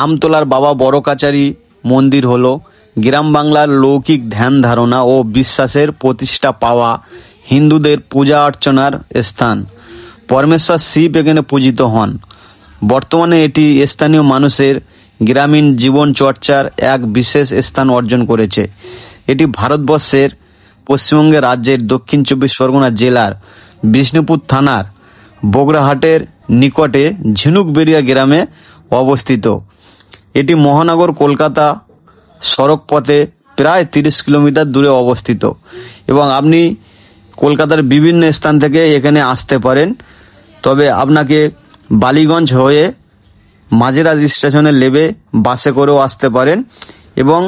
আমতলার বাবা বড় কাচারি মন্দির হলো গ্রাম বাংলার লৌকিক ধ্যান ধারণা ও বিশ্বাসের প্রতিষ্ঠা পাওয়া হিন্দুদের পূজা অর্চনার স্থান। পরমেশ্বর শিব এখানে পূজিত হন। বর্তমানে এটি স্থানীয় মানুষের গ্রামীণ জীবন চর্চার এক বিশেষ স্থান অর্জন করেছে। এটি ভারতবর্ষের পশ্চিমবঙ্গ রাজ্যের দক্ষিণ 24 পরগনা জেলার বিষ্ণুপুর থানার বগরাহাটের নিকটে ঝিনুকবেড়িয়া গ্রামে অবস্থিত। এটি মহানগর কলকাতা সড়ক পথে প্রায় 30 কিলোমিটার দূরে অবস্থিত এবং আপনি কলকাতার বিভিন্ন স্থান থেকে এখানে আসতে পারেন। তবে আপনাকে বালিগঞ্জ হয়ে মাঝেরাজ স্টেশনে নেমে বাসে করেও আসতে পারেন এবং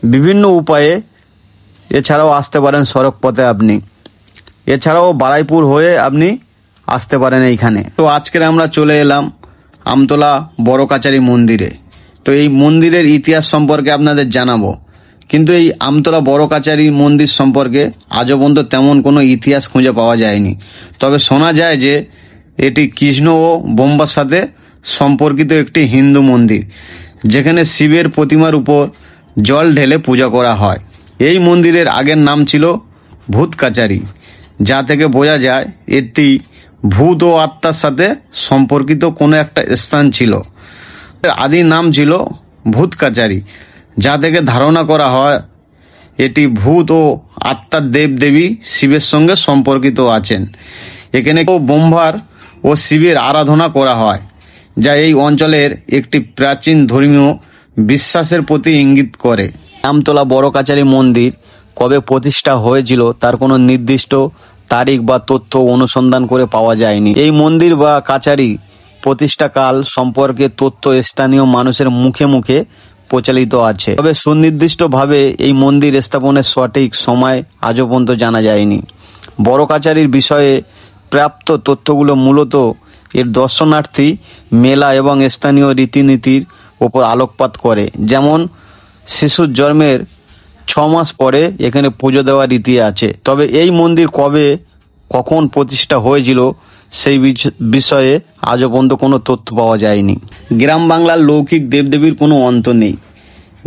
বিভিন্ন উপায়ে এছাড়াও আসতে পারেন সড়ক পথে আপনি। এছাড়াও বারাইপুর হয়ে আপনি আসতে পারেন এইখানে। তো আজকের আমরা চলে এলাম আমতলা বড় কাচারি মন্দিরে। তো এই মন্দিরের ইতিহাস সম্পর্কে আপনাদের জানাবো, কিন্তু এই আমতলা বড় কাচারি মন্দির সম্পর্কে আজও পর্যন্ত তেমন কোনো ইতিহাস খুঁজে পাওয়া যায়নি। তবে শোনা যায় যে এটি কৃষ্ণ ও বোম্বার সাথে সম্পর্কিত একটি হিন্দু মন্দির, যেখানে শিবের প্রতিমার উপর জল ঢেলে পূজা করা হয়। এই মন্দিরের আগের নাম ছিল ভূত কাচারি, যা থেকে বোঝা যায় এটি ভূত ও আত্মার সাথে সম্পর্কিত কোনো একটা স্থান ছিল। আদি নাম ছিল ভূত কাচারি, যা থেকে ধারণা করা হয় এটি ভূত ও আত্মার দেবদেবী শিবের সঙ্গে সম্পর্কিত আছেন। এখানে ব্রহ্মার ও শিবের আরাধনা করা হয়, যা এই অঞ্চলের একটি প্রাচীন ধর্মীয় বিশ্বাসের প্রতি ইঙ্গিত করে। আমতলা বড় কাচারি মন্দির কবে প্রতিষ্ঠা হয়েছিল তার কোনো নির্দিষ্ট তারিখ বা তথ্য অনুসন্ধান করে পাওয়া যায়নি। এই মন্দির বা কাচারি প্রতিষ্ঠাকাল সম্পর্কে তথ্য স্থানীয় মানুষের মুখে মুখে প্রচলিত আছে। তবে সুনির্দিষ্টভাবে এই মন্দির স্থাপনের সঠিক সময় আজও পর্যন্ত জানা যায়নি। বড় কাচারির বিষয়ে প্রাপ্ত তথ্যগুলো মূলত এর দর্শনার্থী মেলা এবং স্থানীয় রীতিনীতির ওপর আলোকপাত করে। যেমন শিশুর জন্মের 6 মাস পরে এখানে পুজো দেওয়ার রীতি আছে। তবে এই মন্দির কবে কখন প্রতিষ্ঠা হয়েছিল সেই বিষয়ে আজও পর্যন্ত কোনো তথ্য পাওয়া যায়নি। গ্রাম বাংলার লৌকিক দেবদেবীর কোনো অন্ত নেই।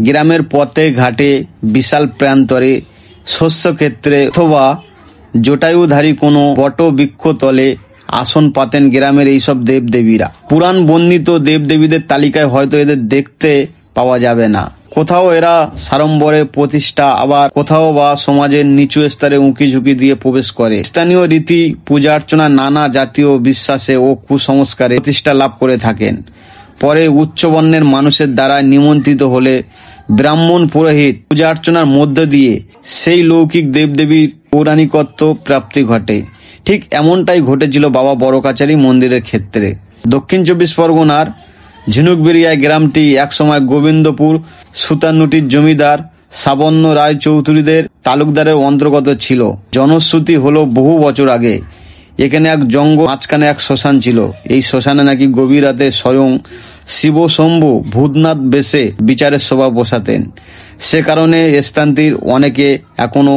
গ্রামের পথে ঘাটে, বিশাল প্রান্তরে, শস্যক্ষেত্রে অথবা জটায়ুধারী কোনো বটবৃক্ষ তলে আসন পাতেন গ্রামের এইসব দেবদেবীরা। পুরাণ বর্ণিত দেবদেবীদের তালিকায় হয়তো এদের দেখতে পাওয়া যাবে না। কোথাও এরা সাড়ম্বরে প্রতিষ্ঠা, আবার কোথাও বা সমাজের নিচু স্তরে উঁকি ঝুঁকি দিয়ে প্রবেশ করে। স্থানীয় রীতি পূজা অর্চনা নানা জাতীয় বিশ্বাসে ও কুসংস্কারে প্রতিষ্ঠা লাভ করে থাকেন। পরে উচ্চবর্ণের মানুষের দ্বারা নিমন্ত্রিত হলে ব্রাহ্মণ পুরোহিত পূজা অর্চনার মধ্য দিয়ে সেই লৌকিক দেবদেবীর পৌরাণিকত্ব প্রাপ্তি ঘটে। ঠিক এমনটাই ঘটেছিল বাবা বড় কাচারি মন্দিরের ক্ষেত্রে। দক্ষিণ 24 পরগনার ঝিনুকবেড়িয়া গ্রামটি একসময় গোবিন্দপুর সুতানুটির জমিদার সাবন্য রায় চৌধুরীদের তালুকদারের অন্তর্গত ছিল। জনশ্রুতি হলো বহু বছর আগে এখানে এক জঙ্গল মাঝখানে এক শ্মশান ছিল। এই শ্মশানে নাকি গভীর রাতে স্বয়ং শিব শম্ভু ভূতনাথ বেশে বিচারের সভা বসাতেন। সে কারণে স্থানটির অনেকে এখনো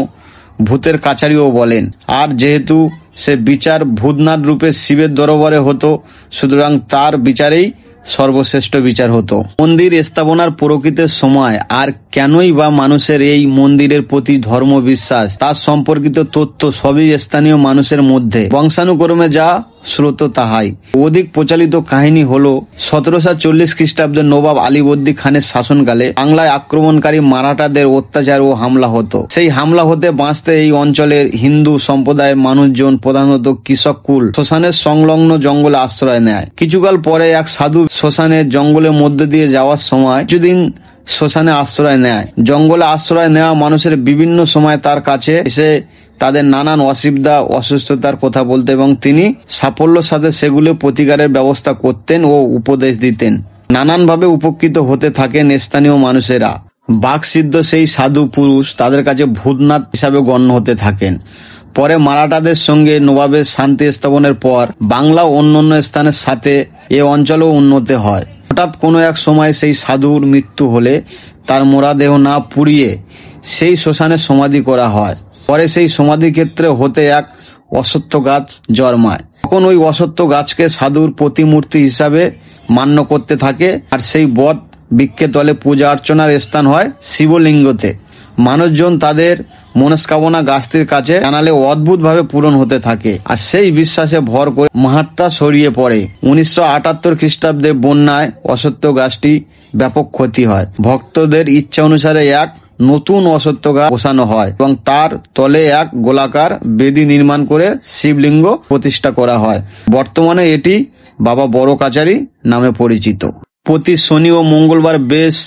ভূতের কাছারিও বলেন। আর যেহেতু সে বিচার ভূতনাথ রূপে শিবের দরবারে হতো, সুতরাং তার বিচারেই সর্বশ্রেষ্ঠ বিচার হতো। মন্দির স্থাপনার প্রকৃতির সময় আর কেনই বা মানুষের এই মন্দিরের প্রতি ধর্ম বিশ্বাস তার সম্পর্কিত তথ্য সবই স্থানীয় মানুষের মধ্যে বংশানুক্রমে যা শ্রুত তাহাই। অধিক প্রচলিত কাহিনী হলো 1740 খ্রিস্টাব্দে নবাব আলীবর্দী খানের শাসনকালে বাংলায় আক্রমণকারী মারাঠাদের অত্যাচার ও হামলা হতো। সেই হামলা হতে বাঁচতে এই অঞ্চলের হিন্দু সম্প্রদায়ের মানুষজন, প্রধানত কৃষক কুল, শ্মশানের সংলগ্ন জঙ্গলে আশ্রয় নেয়। কিছুকাল পরে এক সাধু শ্মশানের জঙ্গলের মধ্য দিয়ে যাওয়ার সময় কিছুদিন শ্মশানে আশ্রয় নেয়। জঙ্গলে আশ্রয় নেওয়া মানুষের বিভিন্ন সময় তার কাছে এসে তাদের নানান অসুবিধা অসুস্থতার কথা বলতে এবং তিনি সাফল্যের সাথে সেগুলো প্রতিকারের ব্যবস্থা করতেন ও উপদেশ দিতেন। নানানভাবে উপকৃত হতে থাকেন স্থানীয় মানুষেরা। বাকসিদ্ধ সেই সাধু পুরুষ তাদের কাছে ভূতনাথ হিসাবে গণ্য হতে থাকেন। পরে মারাঠাদের সঙ্গে নবাবের শান্তি স্থাপনের পর বাংলা অন্যান্য স্থানের সাথে এ অঞ্চলেও উন্নতি হয়। হঠাৎ কোনো এক সময় সেই সাধুর মৃত্যু হলে তার মরাদেহ না পুড়িয়ে সেই শ্মশানে সমাধি করা হয়। পরে সেই সমাধি ক্ষেত্রে হতে এক অশ্বত্থ গাছ জন্মায়। তখন ওই অশ্বত্থ গাছকে সাধুর প্রতিমূর্তি হিসাবে মান্য করতে থাকে আর সেই বট বৃক্ষের তলে পূজা অর্চনার স্থান হয় শিবলিঙ্গতে। মানুষজন তাদের মনস্কামনা গাছটির কাছে জানালে অদ্ভুত ভাবে পূরণ হতে থাকে, আর সেই বিশ্বাসে ভর করে মাহাত্ম্য ছড়িয়ে পড়ে। 1978 খ্রিস্টাব্দে বন্যায় অশ্বত্থ গাছটি ব্যাপক ক্ষতি হয়। ভক্তদের ইচ্ছা অনুসারে এক নতুন অশ্বত্থ গাছ বসানো হয় এবং তার তলে এক গোলাকার বেদি নির্মাণ করে শিবলিঙ্গ প্রতিষ্ঠা করা হয়। বর্তমানে এটি বাবা বড় কাচারি নামে পরিচিত। প্রতি শনি ও মঙ্গলবার বেশ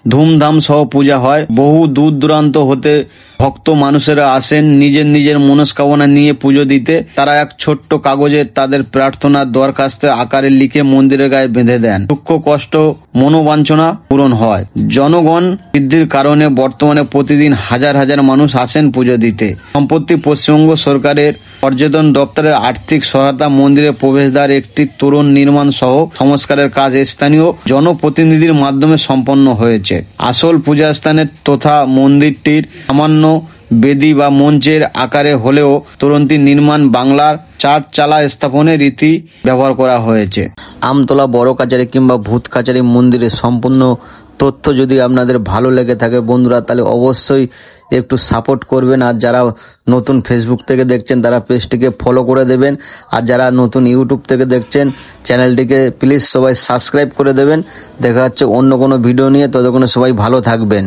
ধুমধাম সহ পূজা হয়। বহু দূর দূরান্ত হতে ভক্ত মানুষেরা আসেন নিজের নিজের মনস্কামনা নিয়ে পুজো দিতে। তারা এক ছোট্ট কাগজে তাদের প্রার্থনার দরখাস্ত আকারে লিখে মন্দিরের গায়ে বেঁধে দেন। দুঃখ কষ্ট মনোবাঞ্ছনা পূরণ হয়। জনগণ বৃদ্ধির কারণে বর্তমানে প্রতিদিন হাজার হাজার মানুষ আসেন পুজো দিতে। সম্প্রতি পশ্চিমবঙ্গ সরকারের পর্যটন দপ্তরের আর্থিক সহায়তা মন্দিরের প্রবেশদ্বার একটি তোরণ নির্মাণ সহ সংস্কারের কাজ স্থানীয় জনপ্রতিনিধির মাধ্যমে সম্পন্ন হয়েছে। আসল পূজা স্থানের তথা মন্দিরটির সামান্য বেদি বা মঞ্চের আকারে হলেও তোরণটি নির্মাণ বাংলার চার চালা স্থাপনের রীতি ব্যবহার করা হয়েছে। আমতলা বড় কাচারি কিংবা ভূত কাচারি মন্দিরের সম্পূর্ণ তথ্য যদি আপনাদের ভালো লেগে থাকে বন্ধুরা, তাহলে অবশ্যই একটু সাপোর্ট করবেন। আর যারা নতুন ফেসবুক থেকে দেখছেন তারা পেজটিকে ফলো করে দেবেন, আর যারা নতুন ইউটিউব থেকে দেখছেন চ্যানেলটিকে প্লিজ সবাই সাবস্ক্রাইব করে দেবেন। দেখা হচ্ছে অন্য কোনো ভিডিও নিয়ে, ততক্ষণে সবাই ভালো থাকবেন।